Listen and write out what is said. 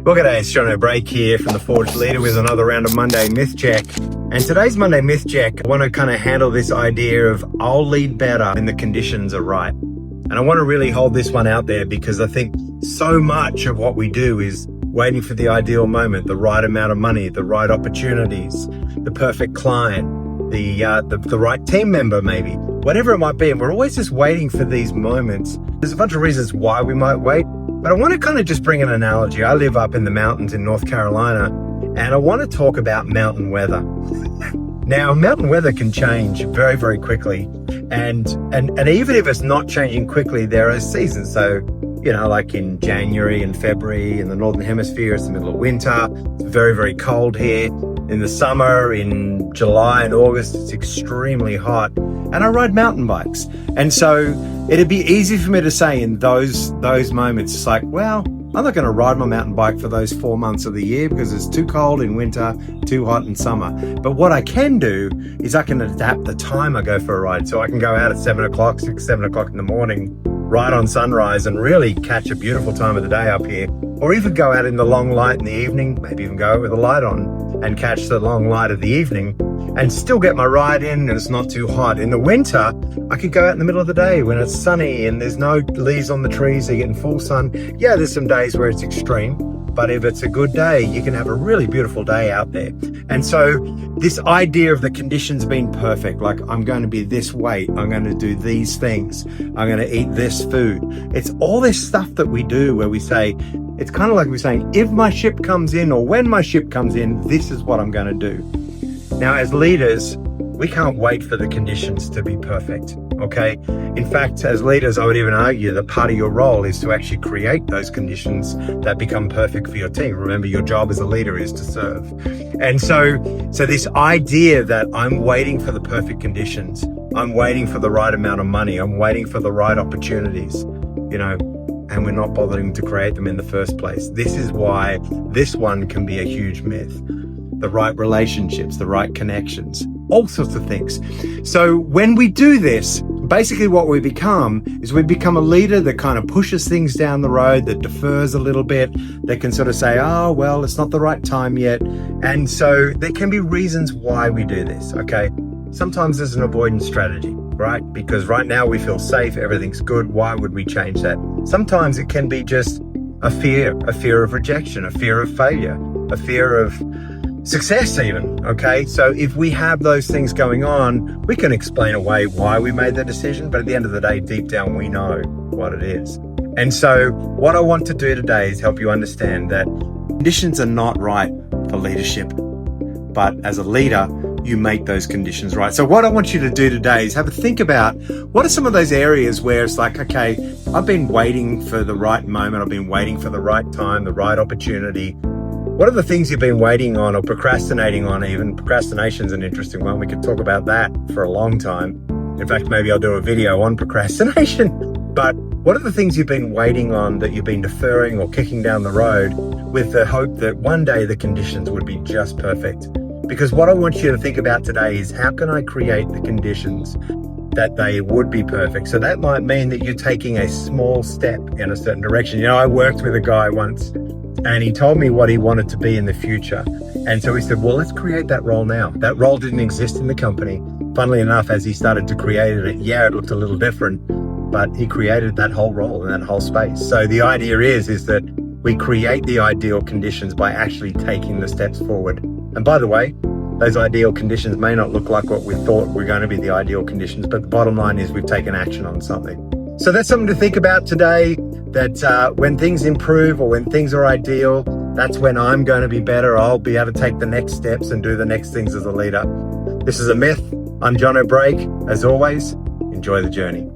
Well, g'day, it's Jono Brake here from The Forged Leader with another round of Monday MythCheck. And today's Monday MythCheck, I want to kind of handle this idea of I'll lead better when the conditions are right. And I want to really hold this one out there because I think so much of what we do is waiting for the ideal moment, the right amount of money, the right opportunities, the perfect client, the right team member maybe, whatever it might be. And we're always just waiting for these moments. There's a bunch of reasons why we might wait. But I want to kind of just bring an analogy. I live up in the mountains in North Carolina, and I want to talk about mountain weather. Now, mountain weather can change very, very quickly. And even if it's not changing quickly, there are seasons. So, like in January and February in the Northern Hemisphere, it's the middle of winter. It's very, very cold here. In the summer, in July and August, it's extremely hot. And I ride mountain bikes. And so it'd be easy for me to say in those moments, it's like, well, I'm not going to ride my mountain bike for those 4 months of the year because it's too cold in winter, too hot in summer. But what I can do is I can adapt the time I go for a ride. So I can go out at 7 o'clock in the morning, ride on sunrise and really catch a beautiful time of the day up here. Or even go out in the long light in the evening, maybe even go with a light on and catch the long light of the evening and still get my ride in and it's not too hot. In the winter, I could go out in the middle of the day when it's sunny and there's no leaves on the trees, so you're getting full sun. Yeah, there's some days where it's extreme, but if it's a good day, you can have a really beautiful day out there. And so this idea of the conditions being perfect, like I'm going to be this weight, I'm going to do these things, I'm going to eat this food. It's all this stuff that we do where we say, it's kind of like we're saying, if my ship comes in or when my ship comes in, this is what I'm going to do. Now, as leaders, we can't wait for the conditions to be perfect, okay? In fact, as leaders, I would even argue that part of your role is to actually create those conditions that become perfect for your team. Remember, your job as a leader is to serve. And so this idea that I'm waiting for the perfect conditions, I'm waiting for the right amount of money, I'm waiting for the right opportunities, and we're not bothering to create them in the first place. This is why this one can be a huge myth. The right relationships, the right connections, all sorts of things. So when we do this, basically what we become is we become a leader that kind of pushes things down the road, that defers a little bit, that can sort of say, oh, well, it's not the right time yet. And so there can be reasons why we do this, okay? Sometimes there's an avoidance strategy, right? Because right now we feel safe, everything's good. Why would we change that? Sometimes it can be just a fear of rejection, a fear of failure, a fear of success even, okay? So if we have those things going on, we can explain away why we made the decision, but at the end of the day, deep down, we know what it is. And so what I want to do today is help you understand that conditions are not right for leadership, but as a leader, you make those conditions right. So what I want you to do today is have a think about what are some of those areas where it's like, okay, I've been waiting for the right moment, I've been waiting for the right time, the right opportunity. What are the things you've been waiting on or procrastinating on even? Procrastination's an interesting one. We could talk about that for a long time. In fact, maybe I'll do a video on procrastination. But what are the things you've been waiting on that you've been deferring or kicking down the road with the hope that one day the conditions would be just perfect? Because what I want you to think about today is how can I create the conditions that they would be perfect? So that might mean that you're taking a small step in a certain direction. I worked with a guy once and he told me what he wanted to be in the future. And so he said, well, let's create that role now. That role didn't exist in the company. Funnily enough, as he started to create it, it looked a little different, but he created that whole role in that whole space. So the idea is that we create the ideal conditions by actually taking the steps forward. And by the way, those ideal conditions may not look like what we thought were going to be the ideal conditions, but the bottom line is we've taken action on something. So that's something to think about today, that when things improve or when things are ideal, that's when I'm going to be better. I'll be able to take the next steps and do the next things as a leader. This is a myth. I'm Jono Brake. As always, enjoy the journey.